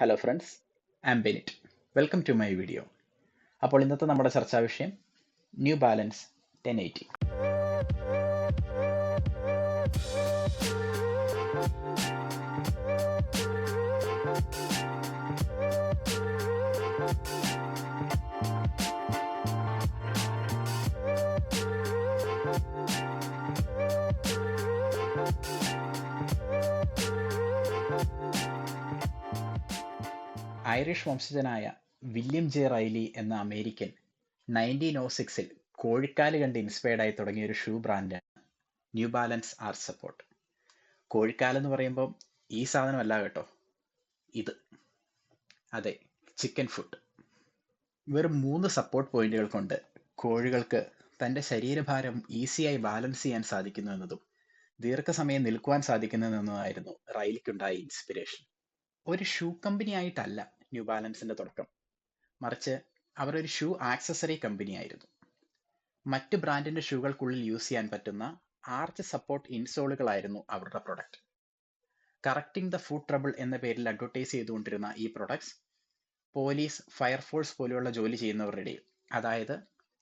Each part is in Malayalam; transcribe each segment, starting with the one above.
Hello friends, I am Benit. Welcome to my video. അപ്പോൾ ഇന്നത്തെ നമ്മുടെ ചർച്ചാ വിഷയം ന്യൂ ബാലൻസ് 1080. ഐറിഷ് വംശജനായ വില്യം ജെ റൈലി എന്ന അമേരിക്കൻ 1906-ൽ കോഴിക്കാല് കണ്ട് ഇൻസ്പയർഡ് ആയി തുടങ്ങിയ ഒരു ഷൂ ബ്രാൻഡാണ് ന്യൂ ബാലൻസ് ആർച്ച് സപ്പോർട്ട്. കോഴിക്കാലെന്ന് പറയുമ്പോൾ ഈ സാധനമല്ല കേട്ടോ, ഇത്, അതെ, ചിക്കൻ ഫുട്ട്. വെറും 3 സപ്പോർട്ട് പോയിന്റുകൾ കൊണ്ട് കോഴികൾക്ക് തൻ്റെ ശരീരഭാരം ഈസിയായി ബാലൻസ് ചെയ്യാൻ സാധിക്കുന്നു എന്നതും ദീർഘസമയം നിൽക്കുവാൻ സാധിക്കുന്നതെന്നതായിരുന്നു റൈലിക്കുണ്ടായ ഇൻസ്പിരേഷൻ. ഒരു ഷൂ കമ്പനി ആയിട്ടല്ല ന്യൂ ബാലൻസിന്റെ തുടക്കം, മറിച്ച് അവർ ഒരു ഷൂ ആക്സസറി കമ്പനി ആയിരുന്നു. മറ്റ് ബ്രാൻഡിന്റെ ഷൂകൾക്കുള്ളിൽ യൂസ് ചെയ്യാൻ പറ്റുന്ന ആർച്ച് സപ്പോർട്ട് ഇൻസോളുകളായിരുന്നു അവരുടെ product. Correcting the food trouble എന്ന പേരിൽ അഡ്വർടൈസ് ചെയ്തുകൊണ്ടിരുന്ന ഈ പ്രൊഡക്ട്സ് പോലീസ്, ഫയർഫോഴ്സ് പോലെയുള്ള ജോലി ചെയ്യുന്നവരുടെ ഇടയിൽ, അതായത്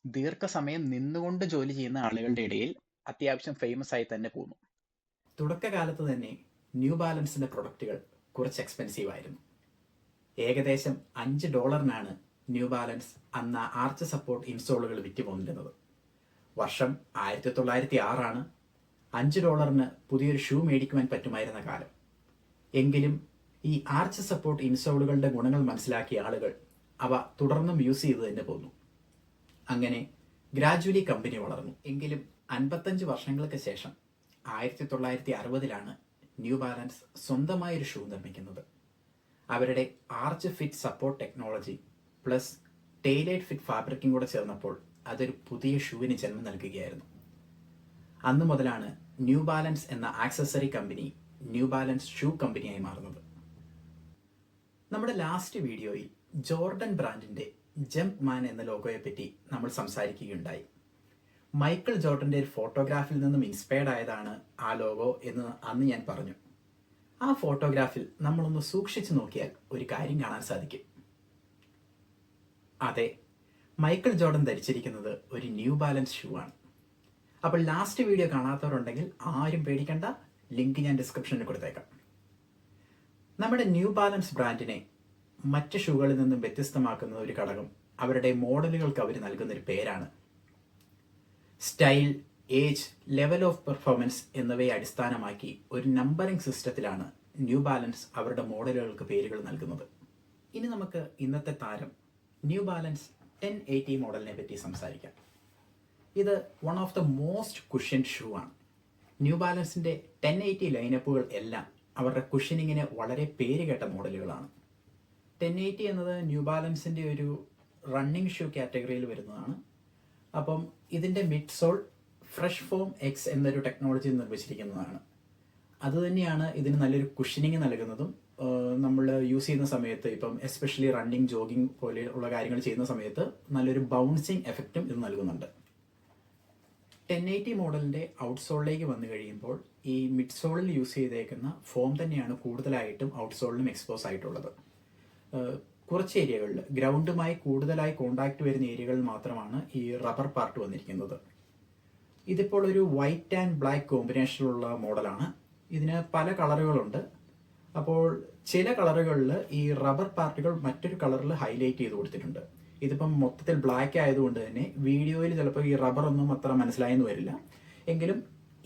ദീർഘസമയം നിന്നുകൊണ്ട് ജോലി ചെയ്യുന്ന ആളുകളുടെ ഇടയിൽ അത്യാവശ്യം ഫേമസ് ആയി തന്നെ പോന്നു. തുടക്കകാലത്ത് തന്നെ ന്യൂ ബാലൻസിന്റെ പ്രൊഡക്റ്റുകൾ കുറച്ച് എക്സ്പെൻസീവ് ആയിരുന്നു. ഏകദേശം $5 ന്യൂ ബാലൻസ് അന്ന് ആർച്ച് സപ്പോർട്ട് ഇൻസോളുകൾ വിറ്റ് പോന്നിരുന്നത്. വർഷം 1906 $5 പുതിയൊരു ഷൂ മേടിക്കുവാൻ പറ്റുമായിരുന്ന കാലം. എങ്കിലും ഈ ആർച്ച് സപ്പോർട്ട് ഇൻസോളുകളുടെ ഗുണങ്ങൾ മനസ്സിലാക്കിയ ആളുകൾ അവ തുടർന്നും യൂസ് ചെയ്ത് തന്നെ പോന്നു. അങ്ങനെ ഗ്രാജുവലി കമ്പനി വളർന്നു. എങ്കിലും 55 വർഷങ്ങൾക്ക് ശേഷം 1960-ലാണ് ന്യൂ ബാലൻസ് സ്വന്തമായൊരു ഷൂ നിർമ്മിക്കുന്നത്. അവരുടെ arch fit support technology plus tailored fit ഫാബ്രിക്കും കൂടെ ചേർന്നപ്പോൾ അതൊരു പുതിയ ഷൂവിന് ജന്മം നൽകുകയായിരുന്നു. അന്നു മുതലാണ് ന്യൂ ബാലൻസ് എന്ന accessory company New Balance shoe കമ്പനിയായി മാറുന്നത്. നമ്മുടെ ലാസ്റ്റ് വീഡിയോയിൽ ജോർഡൻ ബ്രാൻഡിന്റെ ജംപ് മാൻ എന്ന ലോഗോയെ പറ്റി നമ്മൾ സംസാരിക്കുകയുണ്ടായി. മൈക്കിൾ ജോർഡന്റെ ഒരു ഫോട്ടോഗ്രാഫിൽ നിന്നും ഇൻസ്പയർഡ് ആയതാണ് ആ ലോഗോ എന്ന് അന്ന് ഞാൻ പറഞ്ഞു. ആ ഫോട്ടോഗ്രാഫിൽ നമ്മളൊന്ന് സൂക്ഷിച്ചു നോക്കിയാൽ ഒരു കാര്യം കാണാൻ സാധിക്കും. അതെ, മൈക്കിൾ ജോർഡൻ ധരിച്ചിരിക്കുന്നത് ഒരു ന്യൂ ബാലൻസ് ഷൂ ആണ്. അപ്പോൾ ലാസ്റ്റ് വീഡിയോ കാണാത്തവരുണ്ടെങ്കിൽ ആരും പേടിക്കേണ്ട, ലിങ്ക് ഞാൻ ഡിസ്ക്രിപ്ഷനിൽ കൊടുത്തേക്കാം. നമ്മുടെ ന്യൂ ബാലൻസ് ബ്രാൻഡിനെ മറ്റ് ഷൂകളിൽ നിന്നും വ്യത്യസ്തമാക്കുന്ന ഒരു ഘടകം അവരുടെ മോഡലുകൾക്ക് അവർ നൽകുന്നൊരു പേരാണ്. Style, age, level of performance എന്നിവയെ അടിസ്ഥാനമാക്കി ഒരു നമ്പറിംഗ് സിസ്റ്റത്തിലാണ് ന്യൂ ബാലൻസ് അവരുടെ മോഡലുകൾക്ക് പേരുകൾ നൽകുന്നത്. ഇനി നമുക്ക് ഇന്നത്തെ താരം ന്യൂ ബാലൻസ് 1080 മോഡലിനെ പറ്റി സംസാരിക്കാം. ഇത് one of the most cushioned shoe ആണ്. ന്യൂ ബാലൻസിന്റെ 1080 ലൈനപ്പുകൾ എല്ലാം അവരുടെ കുഷ്യനിങ്ങിന് വളരെ പേരുകേട്ട മോഡലുകളാണ്. 1080 എന്നത് ന്യൂ ബാലൻസിന്റെ ഒരു റണ്ണിങ് ഷൂ കാറ്റഗറിയിൽ വരുന്നതാണ്. അപ്പം ഇതിന്റെ mid sole fresh foam X എന്നൊരു ടെക്നോളജി നിർമ്മിച്ചിരിക്കുന്നതാണ്. അതുതന്നെയാണ് ഇതിന് നല്ലൊരു കുഷനിങ് നൽകുന്നതും. നമ്മൾ യൂസ് ചെയ്യുന്ന സമയത്ത്, ഇപ്പം എസ്പെഷ്യലി റണ്ണിങ്, ജോഗിങ് പോലെയുള്ള കാര്യങ്ങൾ ചെയ്യുന്ന സമയത്ത് നല്ലൊരു ബൗൺസിങ് എഫക്റ്റും ഇത് നൽകുന്നുണ്ട്. 1080 മോഡലിന്റെ ഔട്ട്സോളിലേക്ക് വന്നു കഴിയുമ്പോൾ ഈ മിഡ് സോളിൽ യൂസ് ചെയ്തേക്കുന്ന ഫോം തന്നെയാണ് കൂടുതലായിട്ടും ഔട്ട്സോളിലും എക്സ്പോസ് ആയിട്ടുള്ളത്. കുറച്ച് ഏരിയകളിൽ, ഗ്രൗണ്ടുമായി കൂടുതലായി കോണ്ടാക്ട് വരുന്ന ഏരിയകളിൽ മാത്രമാണ് ഈ റബ്ബർ പാർട്ട് വന്നിരിക്കുന്നത്. ഇതിപ്പോൾ ഒരു വൈറ്റ് ആൻഡ് ബ്ലാക്ക് കോമ്പിനേഷനിലുള്ള മോഡലാണ്. ഇതിന് പല കളറുകളുണ്ട്. അപ്പോൾ ചില കളറുകളിൽ ഈ റബ്ബർ പാർട്ടുകൾ മറ്റൊരു കളറിൽ ഹൈലൈറ്റ് ചെയ്ത് കൊടുത്തിട്ടുണ്ട്. ഇതിപ്പം മൊത്തത്തിൽ ബ്ലാക്ക് ആയതുകൊണ്ട് തന്നെ വീഡിയോയിൽ ചിലപ്പോൾ ഈ റബ്ബർ ഒന്നും അത്ര മനസ്സിലായെന്ന് വരില്ല. എങ്കിലും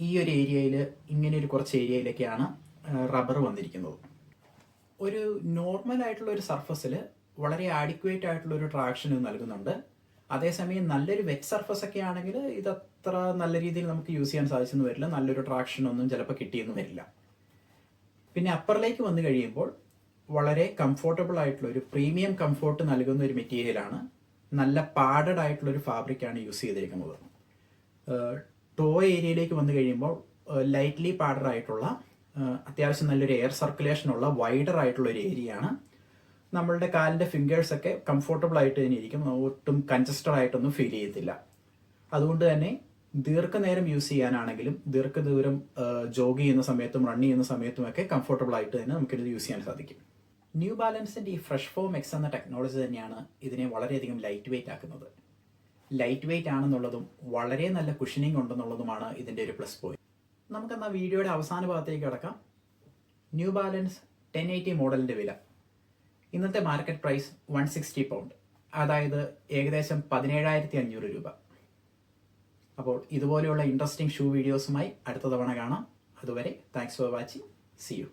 ഈ ഒരു ഏരിയയിൽ, ഇങ്ങനെ ഒരു കുറച്ച് ഏരിയയിലൊക്കെയാണ് റബ്ബർ വന്നിരിക്കുന്നത്. ഒരു നോർമൽ ആയിട്ടുള്ള ഒരു സർഫസിൽ വളരെ ആഡിക്വേറ്റ് ആയിട്ടുള്ള ഒരു ട്രാക്ഷൻ ഇത് നൽകുന്നുണ്ട്. അതേസമയം നല്ലൊരു വെറ്റ് സർഫസ് ഒക്കെ ആണെങ്കിൽ ഇതത്ര നല്ല രീതിയിൽ നമുക്ക് യൂസ് ചെയ്യാൻ സാധിച്ചെന്ന് വരില്ല. നല്ലൊരു ട്രാക്ഷൻ ഒന്നും ചിലപ്പോൾ കിട്ടിയെന്ന് വരില്ല. പിന്നെ അപ്പറിലേക്ക് വന്നു കഴിയുമ്പോൾ വളരെ കംഫോർട്ടബിൾ ആയിട്ടുള്ള ഒരു പ്രീമിയം കംഫോർട്ട് നൽകുന്ന ഒരു മെറ്റീരിയലാണ്. നല്ല പാഡഡ് ആയിട്ടുള്ള ഒരു ഫാബ്രിക്കാണ് യൂസ് ചെയ്തിരിക്കുന്നത്. ടോ ഏരിയയിലേക്ക് വന്നു കഴിയുമ്പോൾ ലൈറ്റ്ലി പാഡഡ് ആയിട്ടുള്ള, അത്യാവശ്യം നല്ലൊരു എയർ സർക്കുലേഷൻ ഉള്ള വൈഡർ ആയിട്ടുള്ള ഒരു ഏരിയയാണ്. നമ്മളുടെ കാലിൻ്റെ ഫിംഗേഴ്സൊക്കെ കംഫോർട്ടബിൾ ആയിട്ട് തന്നെ ഇരിക്കും. ഒട്ടും കൺജസ്റ്റഡ് ആയിട്ടൊന്നും ഫീൽ ചെയ്യത്തില്ല. അതുകൊണ്ട് തന്നെ ദീർഘനേരം യൂസ് ചെയ്യാനാണെങ്കിലും, ദീർഘദൂരം ജോഗ് ചെയ്യുന്ന സമയത്തും റൺ ചെയ്യുന്ന സമയത്തും ഒക്കെ കംഫോർട്ടബിൾ ആയിട്ട് തന്നെ നമുക്കിത് യൂസ് ചെയ്യാൻ സാധിക്കും. ന്യൂ ബാലൻസിൻ്റെ ഈ ഫ്രഷ് ഫോം എക്സ് എന്ന ടെക്നോളജി തന്നെയാണ് ഇതിനെ വളരെയധികം ലൈറ്റ് വെയ്റ്റ് ആക്കുന്നത്. ലൈറ്റ് വെയ്റ്റ് ആണെന്നുള്ളതും വളരെ നല്ല കുഷനിങ് ഉണ്ടെന്നുള്ളതുമാണ് ഇതിൻ്റെ ഒരു പ്ലസ് പോയിന്റ്. നമുക്കെന്നാൽ വീഡിയോയുടെ അവസാന ഭാഗത്തേക്ക് കിടക്കാം. ന്യൂ ബാലൻസ് 1080 മോഡലിൻ്റെ വില ഇന്നത്തെ മാർക്കറ്റ് പ്രൈസ് 160 പൗണ്ട്, അതായത് ഏകദേശം 17,500 രൂപ. അപ്പോൾ ഇതുപോലെയുള്ള ഇൻട്രസ്റ്റിംഗ് ഷൂ വീഡിയോസുമായി അടുത്ത തവണ കാണാം. അതുവരെ thanks for watching. See U.